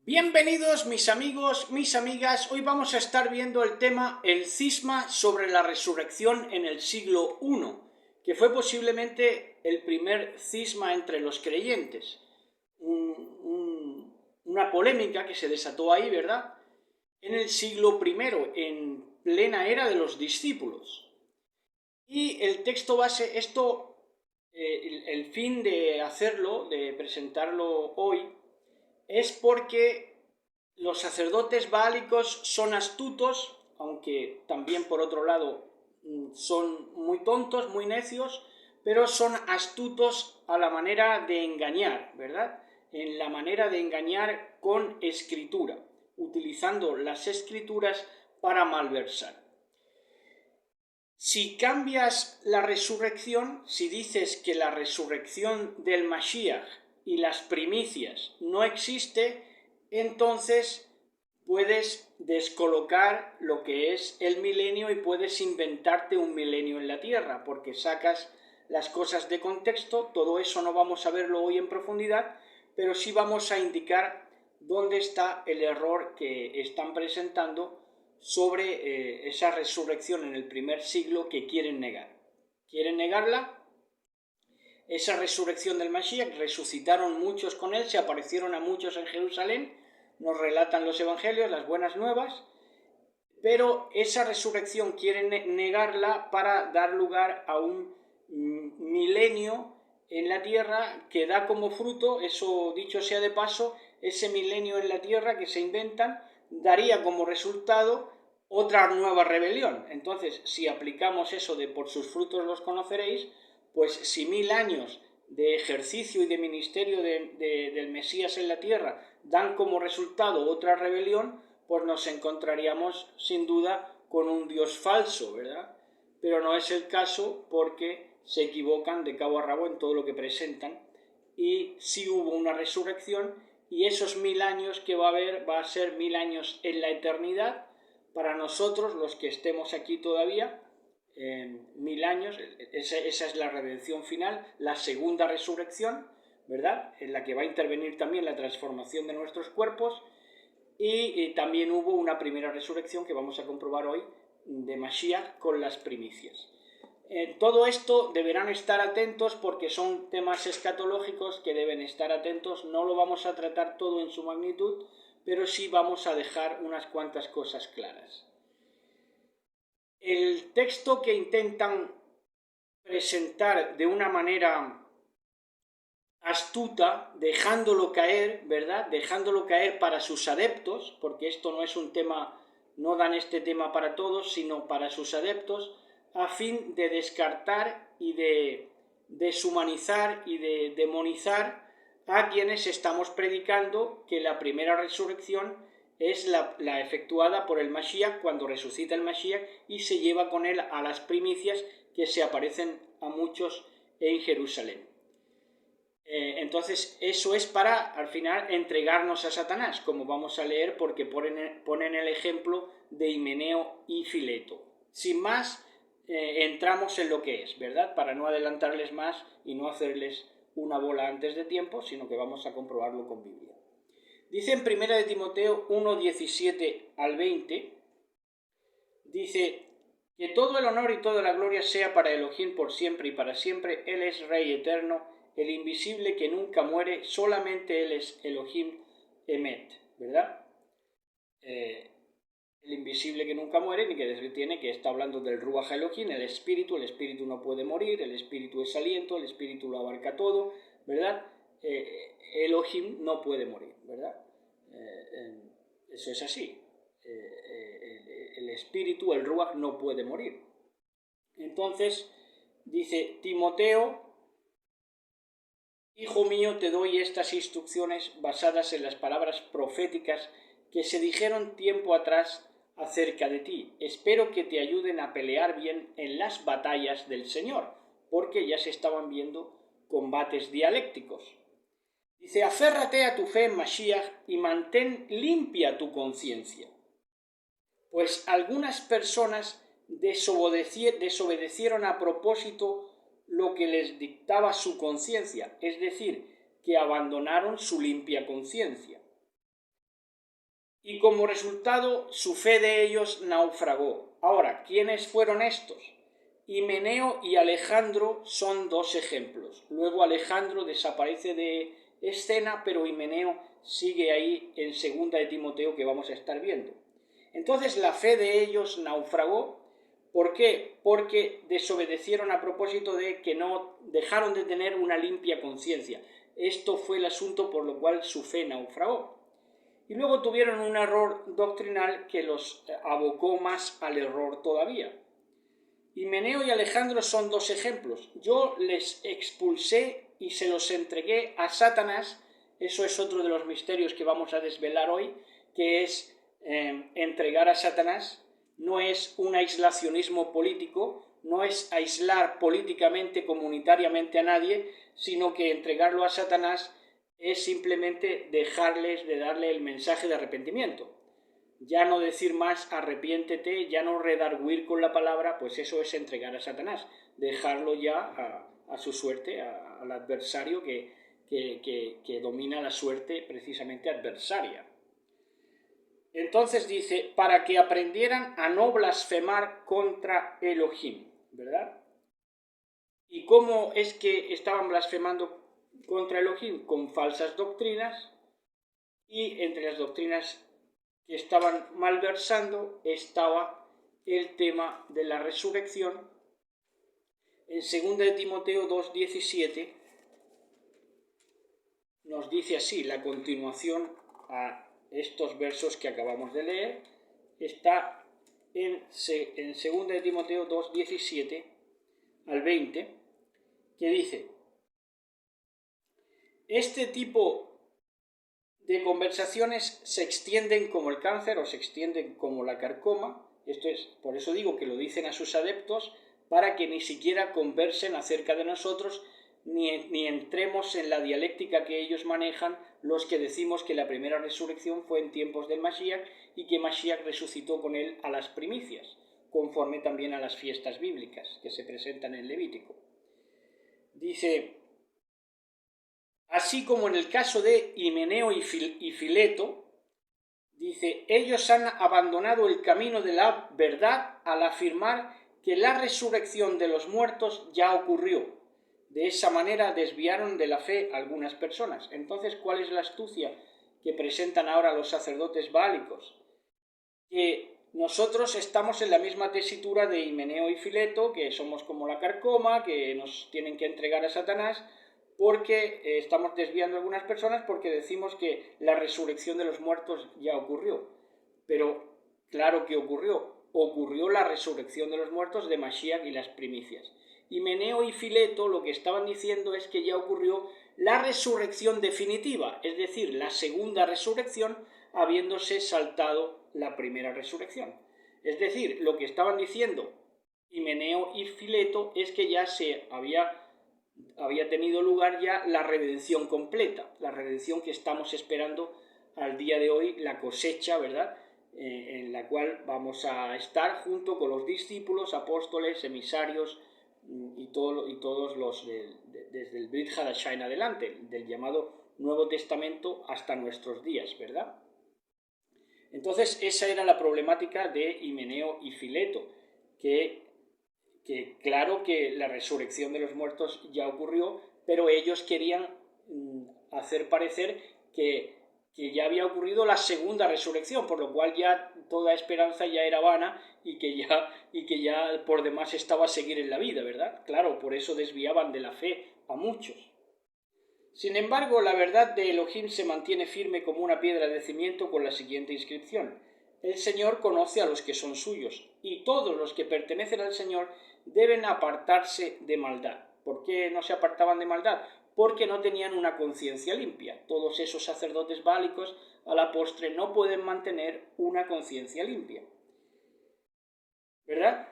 Bienvenidos mis amigos, mis amigas. Hoy vamos a estar viendo el tema el cisma sobre la resurrección en el siglo I, que fue posiblemente el primer cisma entre los creyentes. Una polémica que se desató ahí, ¿verdad? En el siglo I, en plena era de los discípulos. Y el texto base, el fin de hacerlo, de presentarlo hoy, es porque los sacerdotes bálicos son astutos, aunque también por otro lado son muy tontos, muy necios, pero son astutos a la manera de engañar, ¿verdad? En la manera de engañar con escritura, utilizando las escrituras para malversar. Si cambias la resurrección, si dices que la resurrección del Mashiach y las primicias no existe, entonces puedes descolocar lo que es el milenio y puedes inventarte un milenio en la tierra, porque sacas las cosas de contexto. Todo eso no vamos a verlo hoy en profundidad, pero sí vamos a indicar dónde está el error que están presentando sobre esa resurrección en el primer siglo que quieren negar. ¿Quieren negarla? Esa resurrección del Mashiach, resucitaron muchos con él, se aparecieron a muchos en Jerusalén, nos relatan los evangelios, las buenas nuevas, pero esa resurrección quieren negarla para dar lugar a un milenio en la tierra que da como fruto, eso dicho sea de paso, ese milenio en la tierra que se inventan daría como resultado otra nueva rebelión. Entonces, si aplicamos eso de por sus frutos los conoceréis, pues si 1000 años de ejercicio y de ministerio del Mesías en la tierra dan como resultado otra rebelión, pues nos encontraríamos sin duda con un Dios falso, ¿verdad? Pero no es el caso porque se equivocan de cabo a rabo en todo lo que presentan, y sí hubo una resurrección, y esos 1000 años que va a haber va a ser 1000 años en la eternidad para nosotros, los que estemos aquí todavía, 1000 años, esa es la redención final, la segunda resurrección, ¿verdad? En la que va a intervenir también la transformación de nuestros cuerpos, y también hubo una primera resurrección que vamos a comprobar hoy de Mashiach con las primicias. En todo esto deberán estar atentos porque son temas escatológicos que deben estar atentos. No lo vamos a tratar todo en su magnitud, pero sí vamos a dejar unas cuantas cosas claras. El texto que intentan presentar de una manera astuta, dejándolo caer, ¿verdad? Dejándolo caer para sus adeptos, porque esto no es un tema, no dan este tema para todos, sino para sus adeptos, a fin de descartar y de deshumanizar y de demonizar a quienes estamos predicando que la primera resurrección es la efectuada por el Mashiach cuando resucita el Mashiach y se lleva con él a las primicias que se aparecen a muchos en Jerusalén. Entonces eso es para al final entregarnos a Satanás, como vamos a leer, porque ponen el ejemplo de Himeneo y Fileto. Sin más, entramos en lo que es, ¿verdad? Para no adelantarles más y no hacerles una bola antes de tiempo, sino que vamos a comprobarlo con Biblia. Dice en 1 de Timoteo 1, 17 al 20, dice que todo el honor y toda la gloria sea para Elohim por siempre y para siempre. Él es Rey eterno, el invisible que nunca muere, solamente Él es Elohim Emet, ¿verdad? El invisible que nunca muere, ni que detiene, que está hablando del Ruach Elohim, el espíritu no puede morir, el espíritu es aliento, el espíritu lo abarca todo, ¿verdad? Elohim no puede morir, ¿verdad? Eso es así. El espíritu, el Ruach, no puede morir. Entonces, dice Timoteo, hijo mío, te doy estas instrucciones basadas en las palabras proféticas que se dijeron tiempo atrás acerca de ti. Espero que te ayuden a pelear bien en las batallas del Señor, porque ya se estaban viendo combates dialécticos. Dice, aférrate a tu fe en Mashiach y mantén limpia tu conciencia. Pues algunas personas desobedecieron a propósito lo que les dictaba su conciencia, es decir, que abandonaron su limpia conciencia. y como resultado su fe de ellos naufragó. Ahora, ¿quiénes fueron estos? Himeneo y Alejandro son dos ejemplos. Luego Alejandro desaparece de escena, pero Himeneo sigue ahí en 2 de Timoteo, que vamos a estar viendo. Entonces la fe de ellos naufragó. ¿Por qué? Porque desobedecieron a propósito de que no dejaron de tener una limpia conciencia. Esto fue el asunto por lo cual su fe naufragó. Y luego tuvieron un error doctrinal que los abocó más al error todavía. Himeneo y Alejandro son dos ejemplos. Yo les expulsé y se los entregué a Satanás. Eso es otro de los misterios que vamos a desvelar hoy, que es entregar a Satanás. No es un aislacionismo político, no es aislar políticamente, comunitariamente a nadie, sino que entregarlo a Satanás es simplemente dejarles de darle el mensaje de arrepentimiento. Ya no decir más arrepiéntete, ya no redarguir con la palabra, pues eso es entregar a Satanás, dejarlo ya a su suerte, al adversario que domina la suerte precisamente adversaria. Entonces dice, para que aprendieran a no blasfemar contra Elohim, ¿verdad? ¿Y cómo es que estaban blasfemando contra Elohim? Con falsas doctrinas, y entre las doctrinas que estaban malversando estaba el tema de la resurrección. En 2 de Timoteo 2:17 nos dice así, la continuación a estos versos que acabamos de leer, está en 2 de Timoteo 2:17 al 20, que dice, este tipo de conversaciones se extienden como el cáncer o se extienden como la carcoma. Esto es, por eso digo que lo dicen a sus adeptos, para que ni siquiera conversen acerca de nosotros, ni entremos en la dialéctica que ellos manejan, los que decimos que la primera resurrección fue en tiempos del Mashiach y que Mashiach resucitó con él a las primicias, conforme también a las fiestas bíblicas que se presentan en Levítico. Dice, así como en el caso de Himeneo y Fileto, dice, ellos han abandonado el camino de la verdad al afirmar que la resurrección de los muertos ya ocurrió. De esa manera desviaron de la fe algunas personas. Entonces, ¿cuál es la astucia que presentan ahora los sacerdotes bálicos? Que nosotros estamos en la misma tesitura de Himeneo y Fileto, que somos como la carcoma, que nos tienen que entregar a Satanás, porque estamos desviando a algunas personas porque decimos que la resurrección de los muertos ya ocurrió. Pero claro que ocurrió la resurrección de los muertos de Mashiach y las primicias. Himeneo y Fileto lo que estaban diciendo es que ya ocurrió la resurrección definitiva, es decir, la segunda resurrección, habiéndose saltado la primera resurrección. Es decir, lo que estaban diciendo Himeneo y Fileto es que ya se había tenido lugar ya la redención completa, la redención que estamos esperando al día de hoy, la cosecha, ¿verdad?, en la cual vamos a estar junto con los discípulos, apóstoles, emisarios y todos los desde el Brit Hadashah en adelante, del llamado Nuevo Testamento hasta nuestros días, ¿verdad? Entonces esa era la problemática de Himeneo y Fileto, que claro que la resurrección de los muertos ya ocurrió, pero ellos querían hacer parecer que ya había ocurrido la segunda resurrección, por lo cual ya toda esperanza ya era vana y que ya por demás estaba a seguir en la vida, ¿verdad? Claro, por eso desviaban de la fe a muchos. Sin embargo, la verdad de Elohim se mantiene firme como una piedra de cimiento con la siguiente inscripción: el Señor conoce a los que son suyos, y todos los que pertenecen al Señor deben apartarse de maldad. ¿Por qué no se apartaban de maldad? Porque no tenían una conciencia limpia. Todos esos sacerdotes bálicos a la postre no pueden mantener una conciencia limpia, ¿verdad?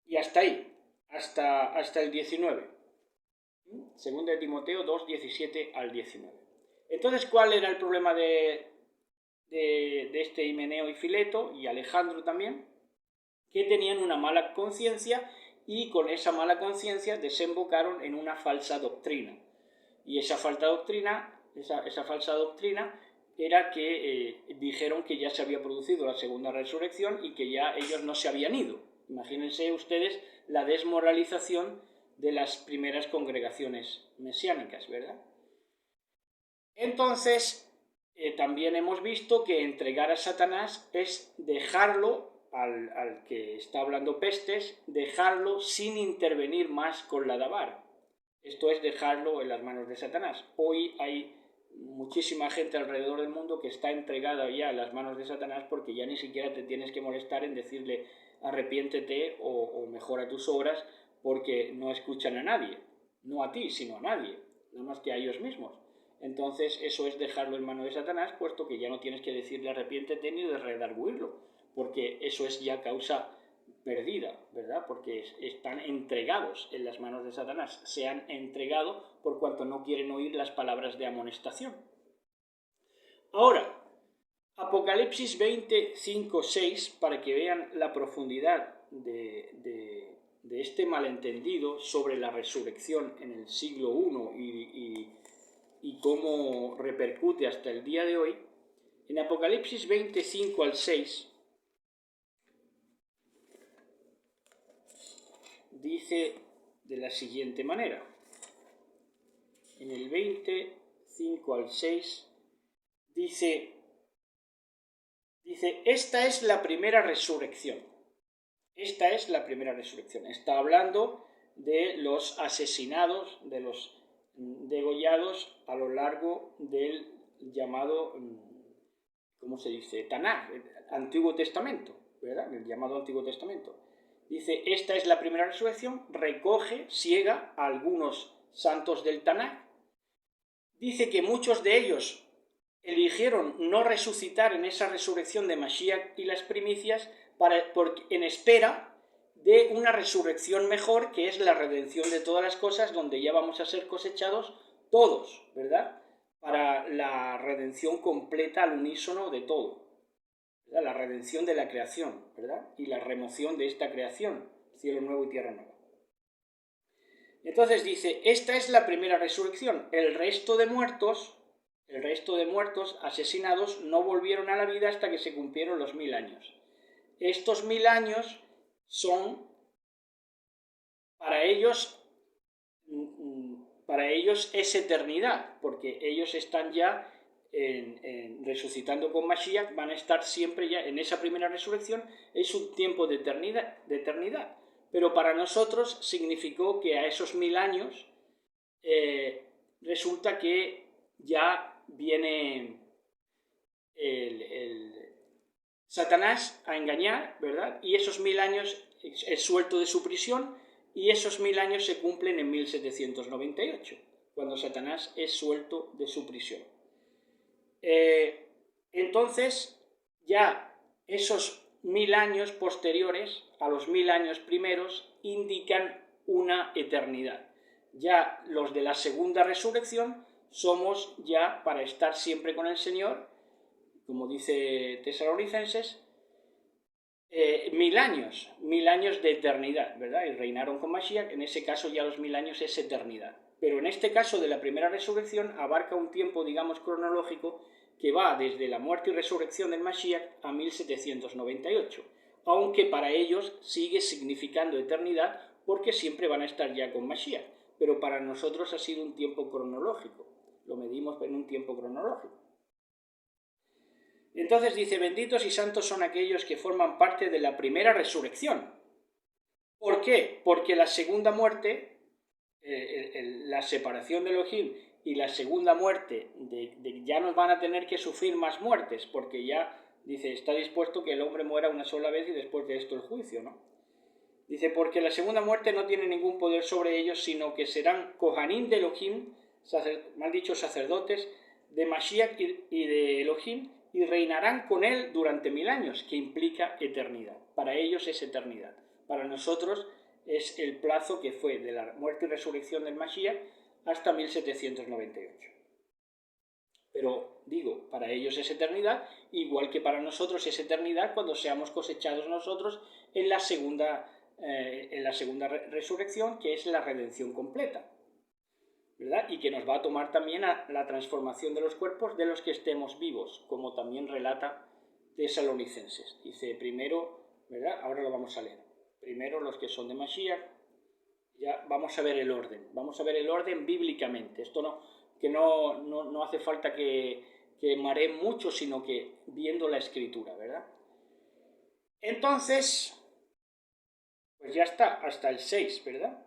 Y hasta ahí, hasta el 19. 2 de Timoteo 2, 17 al 19. Entonces, ¿cuál era el problema de este Himeneo y Fileto, y Alejandro también? Que tenían una mala conciencia, y con esa mala conciencia desembocaron en una falsa doctrina. Y esa falsa doctrina era que dijeron que ya se había producido la segunda resurrección y que ya ellos no se habían ido. Imagínense ustedes la desmoralización de las primeras congregaciones mesiánicas, ¿verdad? Entonces, también hemos visto que entregar a Satanás es dejarlo, al que está hablando pestes, dejarlo sin intervenir más con la Dabar. Esto es dejarlo en las manos de Satanás. Hoy hay muchísima gente alrededor del mundo que está entregada ya en las manos de Satanás porque ya ni siquiera te tienes que molestar en decirle arrepiéntete o mejora tus obras, porque no escuchan a nadie, no a ti, sino a nadie, nada más que a ellos mismos. Entonces eso es dejarlo en manos de Satanás, puesto que ya no tienes que decirle arrepiéntete ni de redarguirlo, porque eso es ya causa perdida, ¿verdad? Porque están entregados en las manos de Satanás, se han entregado por cuanto no quieren oír las palabras de amonestación. Ahora, Apocalipsis 25, 6, para que vean la profundidad de este malentendido sobre la resurrección en el siglo I y cómo repercute hasta el día de hoy. En Apocalipsis 25 al 6 dice de la siguiente manera. En el 25 al 6 dice, esta es la primera resurrección. Esta es la primera resurrección. Está hablando de los asesinados, de los degollados a lo largo del llamado, ¿cómo se dice? Tanaj, el Antiguo Testamento, ¿verdad? El llamado Antiguo Testamento. Dice, esta es la primera resurrección, recoge, ciega a algunos santos del Tanaj. Dice que muchos de ellos eligieron no resucitar en esa resurrección de Mashiach y las primicias en espera de una resurrección mejor, que es la redención de todas las cosas, donde ya vamos a ser cosechados todos, ¿verdad? Para la redención completa al unísono de todo, ¿verdad? La redención de la creación, ¿verdad? Y la remoción de esta creación, cielo nuevo y tierra nueva. Entonces dice, esta es la primera resurrección. El resto de muertos asesinados no volvieron a la vida hasta que se cumplieron los 1000 años. Estos 1000 años son para ellos es eternidad, porque ellos están ya resucitando con Mashiach, van a estar siempre ya en esa primera resurrección, es un tiempo de eternidad. Pero para nosotros significó que a esos 1000 años resulta que ya viene Satanás a engañar, ¿verdad? Y esos 1000 años es suelto de su prisión, y esos 1000 años se cumplen en 1798, cuando Satanás es suelto de su prisión. Entonces, ya esos 1000 años posteriores a los 1000 años primeros indican una eternidad. Ya los de la segunda resurrección somos ya para estar siempre con el Señor, como dice Tesalonicenses, 1000 años de eternidad, ¿verdad? Y reinaron con Mashiach, en ese caso ya los 1000 años es eternidad. Pero en este caso de la primera resurrección abarca un tiempo, digamos, cronológico que va desde la muerte y resurrección del Mashiach a 1798, aunque para ellos sigue significando eternidad porque siempre van a estar ya con Mashiach, pero para nosotros ha sido un tiempo cronológico, lo medimos en un tiempo cronológico. Entonces dice, benditos y santos son aquellos que forman parte de la primera resurrección. ¿Por qué? Porque la segunda muerte, la separación de Elohim y la segunda muerte, ya nos van a tener que sufrir más muertes, porque ya, dice, está dispuesto que el hombre muera una sola vez y después de esto el juicio, ¿no? Dice, porque la segunda muerte no tiene ningún poder sobre ellos, sino que serán Kohanim de Elohim, mal dicho sacerdotes, de Mashiach y de Elohim, y reinarán con él durante 1000 años, que implica eternidad. Para ellos es eternidad. Para nosotros es el plazo que fue de la muerte y resurrección del Mashiach hasta 1798. Pero digo, para ellos es eternidad, igual que para nosotros es eternidad cuando seamos cosechados nosotros en la segunda resurrección, que es la redención completa. ¿verdad? Y que nos va a tomar también a la transformación de los cuerpos de los que estemos vivos, como también relata Tesalonicenses. Dice primero, ¿verdad? Ahora lo vamos a leer. Primero los que son de Mashiach, ya vamos a ver el orden bíblicamente. Esto no hace falta que maree mucho, sino que viendo la escritura, ¿verdad? Entonces, pues ya está, hasta el 6, ¿verdad?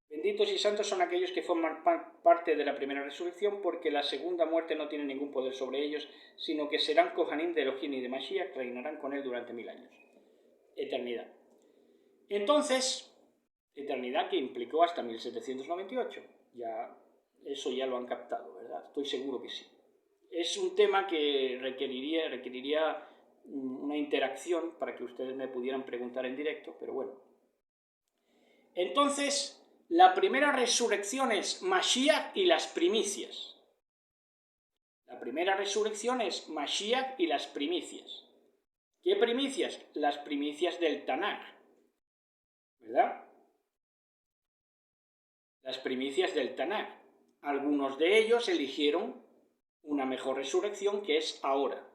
Benditos y santos son aquellos que forman parte de la primera resurrección, porque la segunda muerte no tiene ningún poder sobre ellos, sino que serán Kohanim de Elohim y de Mashiach, reinarán con él durante 1000 años. Eternidad. Entonces, eternidad que implicó hasta 1798. Eso ya lo han captado, ¿verdad? Estoy seguro que sí. Es un tema que requeriría una interacción para que ustedes me pudieran preguntar en directo, pero bueno. Entonces, la primera resurrección es Mashiach y las primicias. La primera resurrección es Mashiach y las primicias. ¿Qué primicias? Las primicias del Tanaj, ¿verdad? Las primicias del Tanaj. Algunos de ellos eligieron una mejor resurrección, que es ahora,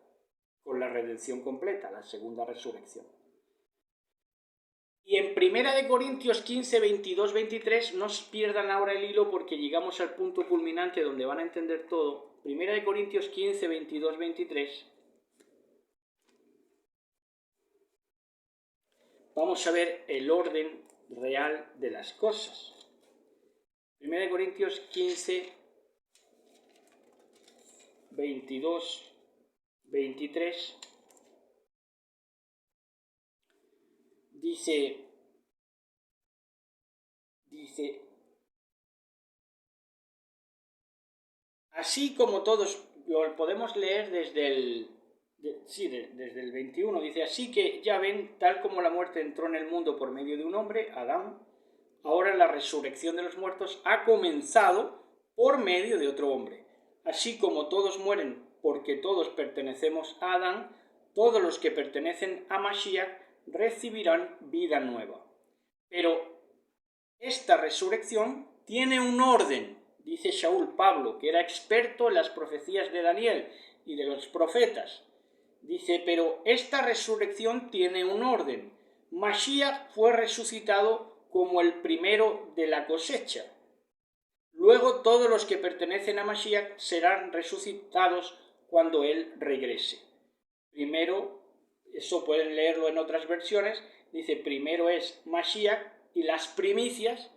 con la redención completa, la segunda resurrección. Y en 1 Corintios 15, 22, 23, no os pierdan ahora el hilo porque llegamos al punto culminante donde van a entender todo. 1 Corintios 15, 22, 23. Vamos a ver el orden real de las cosas. 1 Corintios 15, 22, 23. Dice, así como todos, lo podemos leer desde el 21, dice, así que ya ven, tal como la muerte entró en el mundo por medio de un hombre, Adán, ahora la resurrección de los muertos ha comenzado por medio de otro hombre. Así como todos mueren porque todos pertenecemos a Adán, todos los que pertenecen a Mashiach recibirán vida nueva. Pero esta resurrección tiene un orden, dice Shaul Pablo, que era experto en las profecías de Daniel y de los profetas. Dice, pero esta resurrección tiene un orden. Mashiach fue resucitado como el primero de la cosecha. Luego todos los que pertenecen a Mashiach serán resucitados cuando Él regrese. Primero, eso pueden leerlo en otras versiones, dice primero es Mashiach y las primicias.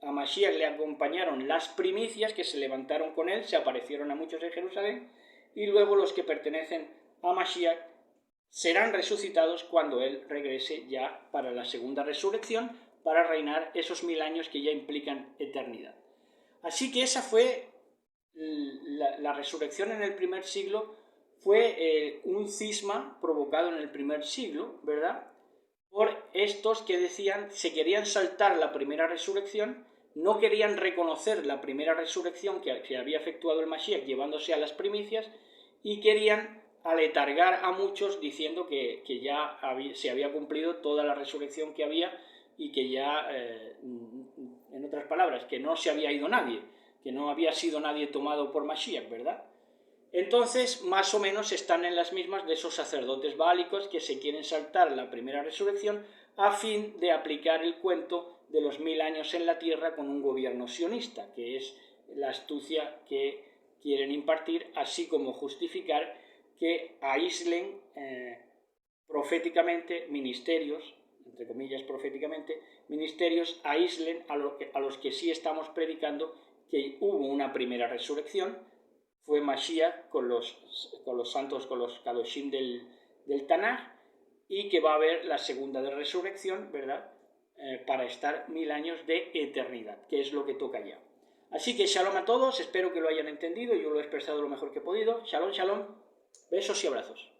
A Mashiach le acompañaron las primicias que se levantaron con Él, se aparecieron a muchos en Jerusalén, y luego los que pertenecen a Mashiach serán resucitados cuando Él regrese ya para la segunda resurrección, para reinar esos 1000 años que ya implican eternidad. Así que esa fue la resurrección en el primer siglo, fue un cisma provocado en el primer siglo, ¿verdad? Por estos que decían, se querían saltar la primera resurrección, no querían reconocer la primera resurrección que había efectuado el Mashiach llevándose a las primicias, y querían aletargar a muchos diciendo que ya se había cumplido toda la resurrección que había y que ya, en otras palabras, que no se había ido nadie, que no había sido nadie tomado por Mashiach, ¿verdad? Entonces, más o menos están en las mismas de esos sacerdotes bálicos que se quieren saltar la primera resurrección a fin de aplicar el cuento de los 1000 años en la tierra con un gobierno sionista, que es la astucia que quieren impartir, así como justificar que aíslen proféticamente ministerios, entre comillas proféticamente, ministerios aíslen a los que sí estamos predicando que hubo una primera resurrección, fue Mashiach con los santos, con los Kadoshim del Tanaj, y que va a haber la segunda de resurrección, ¿verdad? Para estar 1000 años de eternidad, que es lo que toca ya. Así que shalom a todos, espero que lo hayan entendido, yo lo he expresado lo mejor que he podido. Shalom, shalom, besos y abrazos.